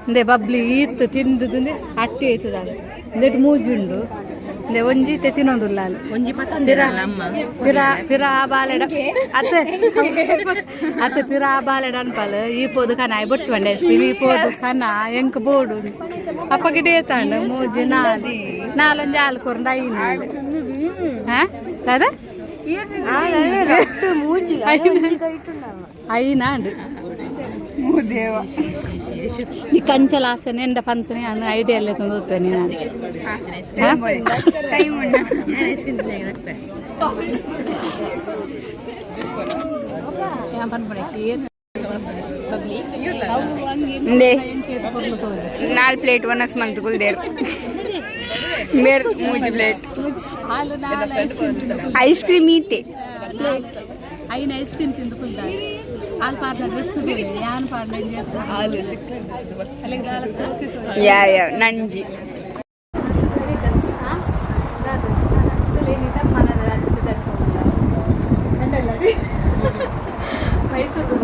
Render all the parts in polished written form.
ಇಂದೆ ಬಬ್ಲಿ ಈತ್ತು ತಿಂದು ತಿಂದು ಅಟ್ಟಿ ಆಯ್ತದ ಅದು ಇಂದೆಟ್ ಮೂಜಿ ಉಂಡು ಇಂದೆ ಒಂಜಿ ತೆ ತಿನ್ನೋದಿಲ್ಲ ಅಲ್ಲಿ ಒಂಜಿ ಪಿರಾ ಬಾಲೆಡ ಅತ್ತೆ ಅತ್ತೆ ಪಿರಾ ಬಾಲೆಡ ಅನ್ಪಲ್ ಈ ಪೋದು ಕನ ಬೊಚ್ಚು ಬಂಡೆ ಈ ಪೋದು ಕನ ಎಂಕ್ ಬೋಡು ಅಪ್ಪ ಗಿಡ ಏತಾಂಡು ಮೂಜಿ ನಾಲೊಂಜಿ ಹಾಲು ಕೊರಂದು ಹಾ ಅದ అయినా అండి నీ కంచెలు ఆసనే ఎండ పంతని అని ఐడియా లేదు వస్తాను नाल प्लेट वनस मंतकुल देर मेर मुझे प्लेट ಐಸ್ ಕ್ರೀಮ್ ಈತೆ అయిన ఐస్ క్రీమ్ తిందుకుంటా ಹಾಲು ಪಾಡ್ದ ಡ್ರೆಸ್ ಯಾನ್ ಪಾಡ್ದ ಯಾ ಯಾ ನಂಜಿ ಮೈಸೂರು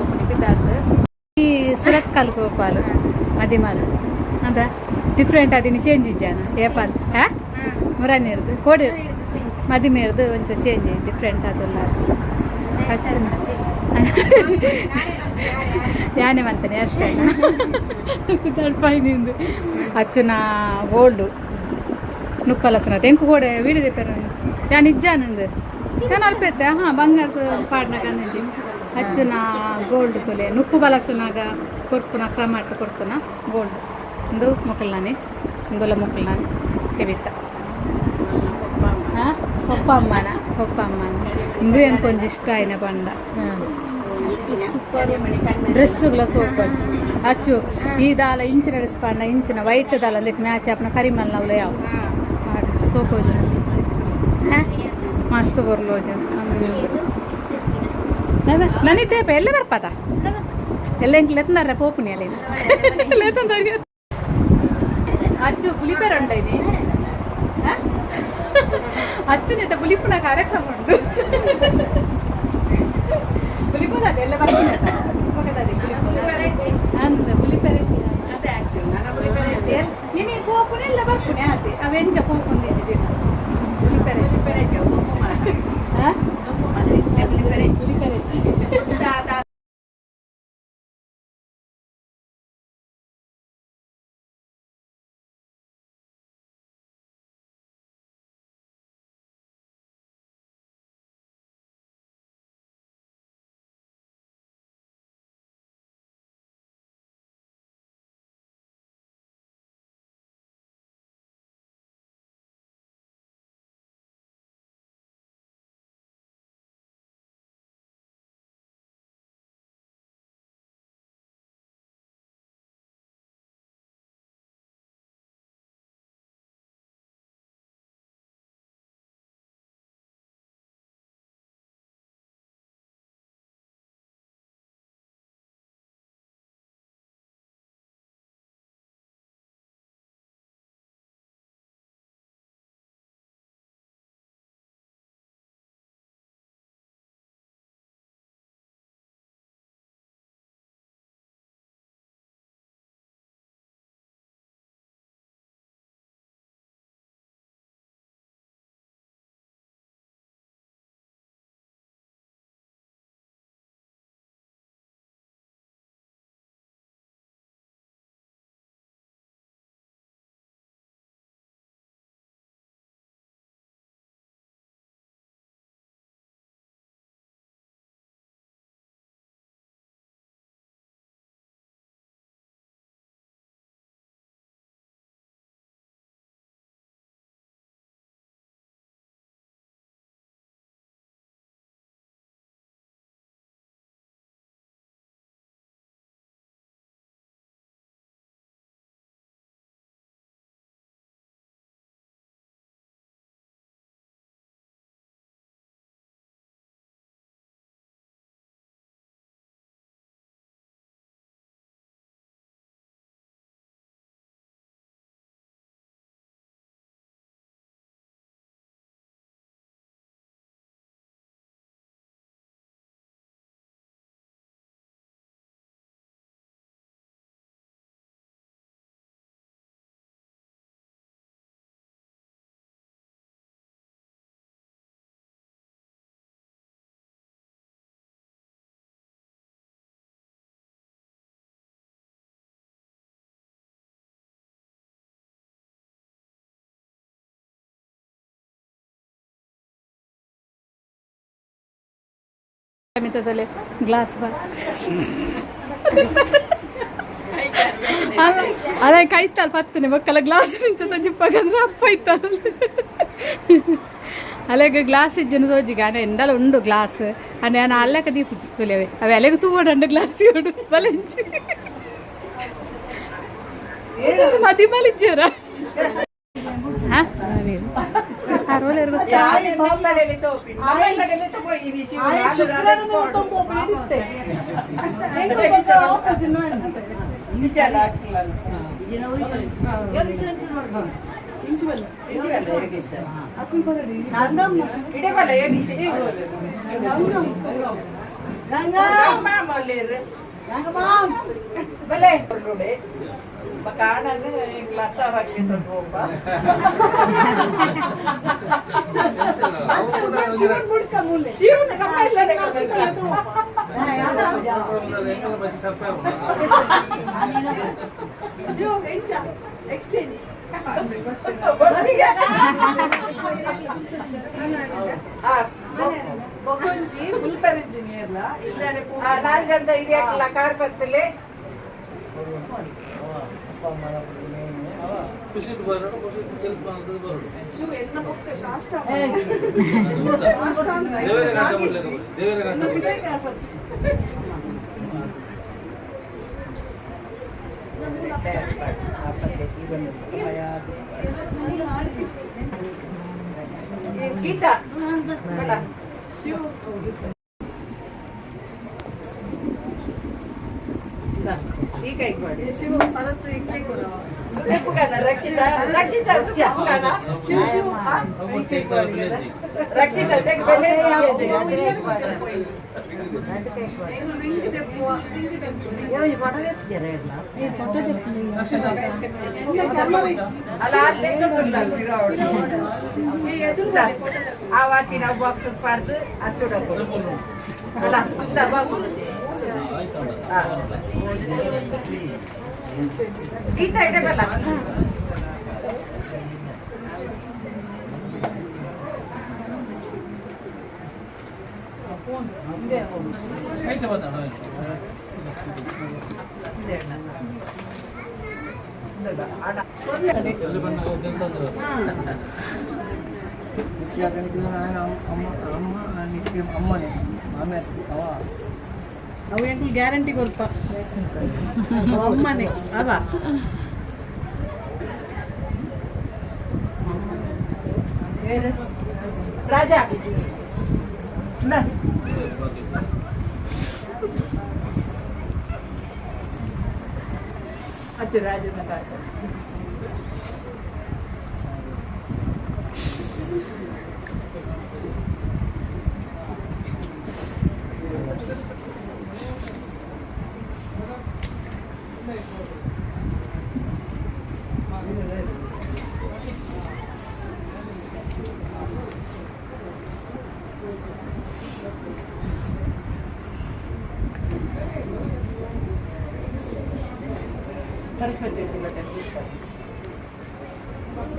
ಈ ಸುರತ್ಕಲ್ ಗೋಪಾಲು ಮದಿಮಾಲು ಅಂತ ಡಿಫ್ರೆಂಟ್ ಅದನ್ನು ಚೇಂಜ್ ಇಜ್ಜಾನ ಏಪಾಲ್ ಮುರಾನಿರ್ದು ಕೋಡಿ ಮದಿಮೇರ್ದು ಒಂಚೂರು ಚೇಂಜ್ ಡಿಫ್ರೆಂಟ್ ಅದೆಲ್ಲ ಯಾನೇ ಮಾಡ್ತೇನೆ ಅಷ್ಟೇ ತಡ್ಪಾಯಿನಿಂದು ಅಚ್ಚುನ ಗೋಲ್ಡು ನುಪ್ಪಲಸನ ತೆಂಕು ಗೋಡೆ ವೀಡಿದೆ ಯಾನ್ ಇಜ್ಜಾನಂದು ನಾನು ಅಲ್ಪ ಇದ್ದೆ ಹಾಂ ಬಂಗಾರದ ಪಾಡ್ನ ಕಂದಿ ಅಚ್ಚುನ ಗೋಲ್ಡ್ ತೊಲೆ ನುಪ್ಪು ಬಲಸನಾಗ ಕೊರ್ಪುನ ಕ್ರಮಾಟ್ ಕೊರ್ತುನ ಗೋಲ್ಡ್ ಒಂದು ಮೊಕ್ಕಲ್ನಾನೆ ಒಂದೊಲ್ಲ ಮೊಕ್ಕಲ್ನಾನೆ ಕೆವಿತ ಪಪ್ಪ ಅಮ್ಮನ ಇಂದು ಎಂಕೊಂದು ಇಷ್ಟ ಆಯ್ನ ಪಂಡ ಸೂಪರ್ ಡ್ರೆಸ್ಸುಗಳ ಸೂಪರ್ ಅಚ್ಚು ಈ ದಾಲ ಇಂಚಿನ ಡ್ರೆಸ್ ಪಂಡ ಇಂಚಿನ ವೈಟ್ ದಾಲ ಅದಕ್ಕೆ ಮ್ಯಾಚ್ ಆಪನ ಕರಿಮಲ್ ನವ್ಲೆ ಯಾವ ಸೋಕೋಜು ಮಸ್ತ್ ಬರ್ಲೋಜು ನನಿತೇಪ ಎಲ್ಲ ಬರ್ಪದ ಎಲ್ಲ ಇಂಕ್ ಲೆತ್ತಂದಾರ ಪೋಪುನಿ ಅಲ್ಲಿ ಅಚ್ಚು ಪುಲಿಪೇರ ಉಂಟೈನಿ ಅಚ್ಚುನಿತ ಪುಲಿಪುನ ಕಾರ್ಯಕ್ರಮ ಉಂಟು ಪುಲಿಪುದ ಅದೆಲ್ಲ ಬರ್ತೀನಿ ಅಂದ ಪುಲಿಪೇರ ನೀನು ಪೋಪುನ ಎಲ್ಲ ಬರ್ಪುನೆ ಆತೆ ಅವೆಂಚ ಪೋಪುಂದಿದ್ದೀವಿ ಪುಲಿಪೇರ ಮಿತದಲ್ಲಿ ಗ್ಲಾಸ್ ಬಾ ಅಲ್ಲ ಕೈತಲ್ಲ ಪತ್ತನೆ ಮಕ್ಕಳ ಗ್ಲಾಸ್ ಮಿಂಚದ ಜಿಪ್ಪಾಗಂದ್ರೆ ಅಪ್ಪ ಇತ್ತಲ್ಲ ಅಲೆಗೆ ಗ್ಲಾಸ್ ಇಜ್ಜನ ತೋಜಿಗ ಅನೆ ಎಂಡಲ ಉಂಡು ಗ್ಲಾಸ್ ಅನೆ ನಾನು ಅಲ್ಲಕ ದೀಪ ತುಲಿಯವೆ ಅವೆ ಅಲೆಗೆ ತೂವಡು ಅಂಡು ಗ್ಲಾಸ್ ತೀವಡು ಬಲೆಂಚಿ ಮದಿ ಮಲಿಜ್ಜರ ಹಾಂ ಅರೋಲೇರು ಎಕ್ಸ್ಚೇಂಜ್ ಬೊಕೊಂಜಿ ಫುಲ್ಪರ್ ಇಂಜಿನಿಯರ್ ನಾಲ್ಕಂತ ಇದೆಯಲ್ಲ ಕಾರ್ಪತ್ತಲೆ ಗೀತಾ ಈ ಕೈ ಮಾಡಿ ರಕ್ಷಿತಾ ರಕ್ಷಿತಾ ಶಿವ ಶಿವ ರಕ್ಷಿತಾ ಬೆಲೆ ಆ ವಾಚಿನ ಬಾಕ್ಸ್ ಪಾರ್ದು ಹಚ್ಚುಡಕು ಅಲ್ಲ ಗೀತಾ ಇಡಬಲ್ಲ ಅವು ಎಂಟು ಗ್ಯಾರಂಟಿ ಕೊಲ್ಪ ಅಮ್ಮನೆ ಅವ ರಾಜ ಅಚ್ಚು ರಾಜನ ರಾಜ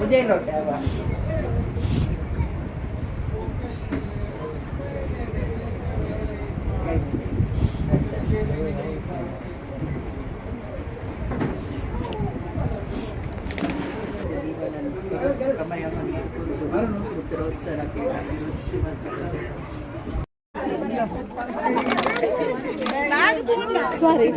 ಉದಯ ಲೋಟ ಸಾರಿ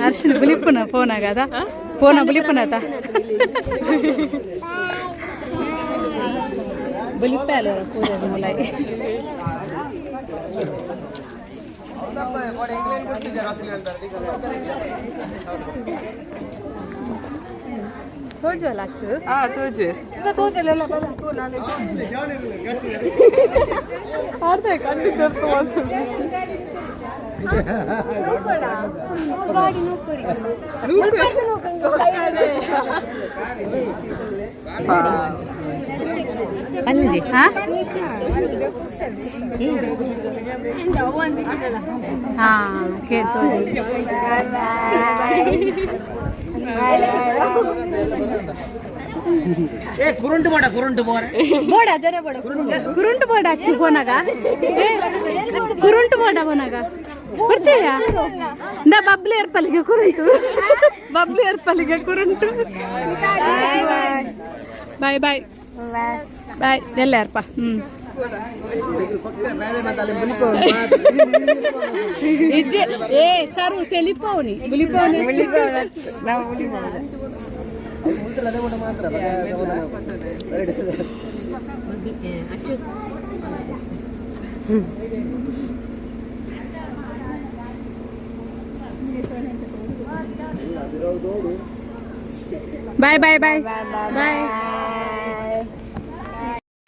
అర్షిని బులిపున పోనా కదా పోనా బులిపునత ಬಲಿಪ್ಪಾಲ ಪೂರ ಮುಲಾಯಿ ತೋಜು ಅಲ್ಲ ಅಚ್ಚು ತೋಜು ತೋಜಲ್ಲ ಅರ್ಧ ಕಣ್ಣು ತೋರ್ತು ಅಲ್ಲಿದೆ ಕುರುಂಟು ಬೋಡ ಅಚ್ಚು ಬೋನಾಗ ಕುರುಂಟು ಬೋಡ ಬೋನಾಗ ಪರಿಚಯ ಬಬ್ಲಿ ಏರ್ಪಲ್ಲಿಗೆ ಕುರುಂಟು ಬಬ್ಲಿ ಏರ್ಪಲ್ಲಿಗೆ ಕುರುಂಟು ಬಾಯ್ ಬಾಯ್ ಬಾಯ್ ಎಲ್ಲ ಯಾರಪ್ಪ ಇಜ್ಜೆ ಏ ಸರು ತೆಲಿಪವನಿ ಬುಲಿಪವನಿ ಬಾಯ್ ಬಾಯ್ ಬಾಯ್ ಬಾಯ್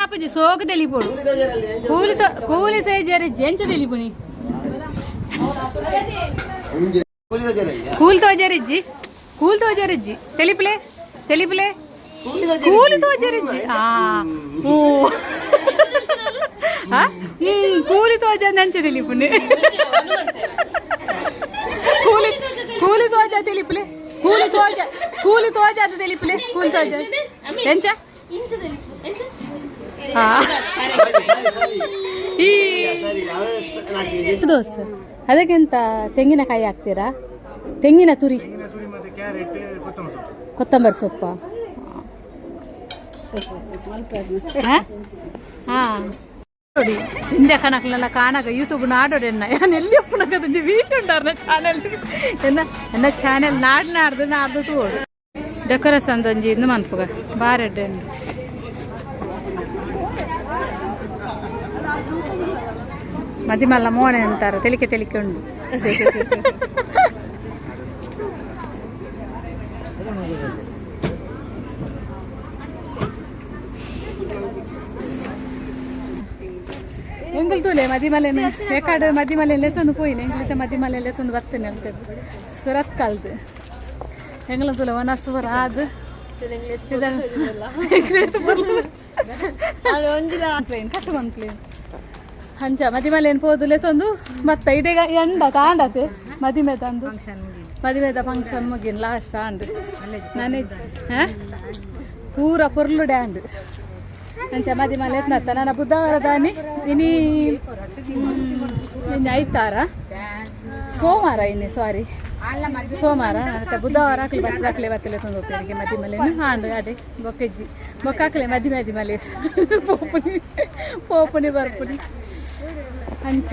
ಅಪ್ಪಜಿ ಸೋಕ ತೆಲಿಪೋಡು ಕೂಲಿತ ಜರಿ ಜೆಂಚ ತೆಲಿಪುನಿ ಕೂಲ್ ತೋಜರಿಜ್ಜಿ ಕೂಲ್ ತೋಜರಿಜ್ಜಿ ತೆಲಿಪ್ಲೆ ತೆಲಿಪ್ಲೆ ಕೂಲಿ ತೋಜರಿಜ್ಜಿ ಕೂಲಿ ತೋಜ ನಂಚ ತೆಲಿಪುನಿ ಕೂಲಿ ತೋಜ ತೆಲಿಪ್ಲೆ ಕೂಲಿ ತೋಜ ಅದು ತೆಲಿಪ್ಲೆ ಕೂಲಿ ತೋಜ ಎಂಚ ದೋಸ್ ಅದಕ್ಕೆಂತ ತೆಂಗಿನಕಾಯಿ ಹಾಕ್ತೀರಾ ತೆಂಗಿನ ತುರಿ ಕೊತ್ತಂಬರಿ ಸೊಪ್ಪ ನೋಡಿ ಹಿಂದೆ ಕಣಕ್ಲೆಲ್ಲ ಕಾಣಕ ಯೂಟ್ಯೂಬ್ ನಾಡೋಡೆನ್ನ ഞാൻ എല്ലാം ഉണക്കതിൻ്റെ വീഡിയോ ഉണ്ടായിരുന്ന ചാനൽ എന്ന ചാനൽ നാടിനാടുത് നാടുന്നത് പോടും ഡെക്കറേഷൻ തൊഞ്ചി ഇന്ന് മൻപുക ബാരെഡ് ഉണ്ട് ಮದಿ ಮಲ್ಲ ಮೋನೆ ಅಂತಾರೆ ತೆಲಿಕೆ ಉಂಡು ಎಂಗಲ್ ತೂಲೆ ಮದಿಮಲೆನ ಬೇಕಾಡು ಮದಿಮಲೆಲ್ಲ ತಂದು ಪೋಯಿನಿ ಎಂಗ್ಲಿತ ಮದಿಮಲೆಲ್ಲ ತಂದು ಬರ್ತೇನೆ ಅಂತ ಸುರತ್ ಕಲ್ದು ಎಂಗ್ಲ ತೂಲೆ ಒನಸುವರ ಅದು ಕಟ್ಟು ಬಂದ್ಪ್ಲೇನ್ ಹಂಚ ಮದಿಮಲೆನ್ ಪೋದುಲೆ ತಂದು ಮತ್ತ ಇದೀಗ ಎಂಡ ತಾಂಡತೆ ಮದಿಮೆ ತಂದು ಮದಿಮೆದ ಫಂಕ್ಷನ್ ಮುಗಿನ್ ಲಾಸ್ಟ್ ಆಂಡ್ ನಾನೇ ಪೂರ ಪೊರ್ಲು ಡ್ಯಾಂಡ್ ಅಂಚ ಮದಿಮಲೆ ಎತ್ನತ್ತ ನನ್ನ ಬುಧವಾರ ದಾನಿ ಇನಿ ಐತಾರ ಸೋಮವಾರ ಇನ್ನಿ ಸಾರಿ ಸೋಮವಾರ ಮತ್ತೆ ಬುಧವಾರ ಹಾಕ್ಲೆ ಬತ್ತಲೆ ತಂದು ಹೋಗ್ತೀನಿ ಮದಿಮಲೆನು ಹಾಂಡು ಅಡೆ ಬೊಕ್ಕೆಜ್ಜಿ ಬೊಕ್ಕಾಕ್ಲೆ ಮದಿಮಲೆ ಪೋಪುನಿ ಬರ್ಪುನಿ ಅಂಚ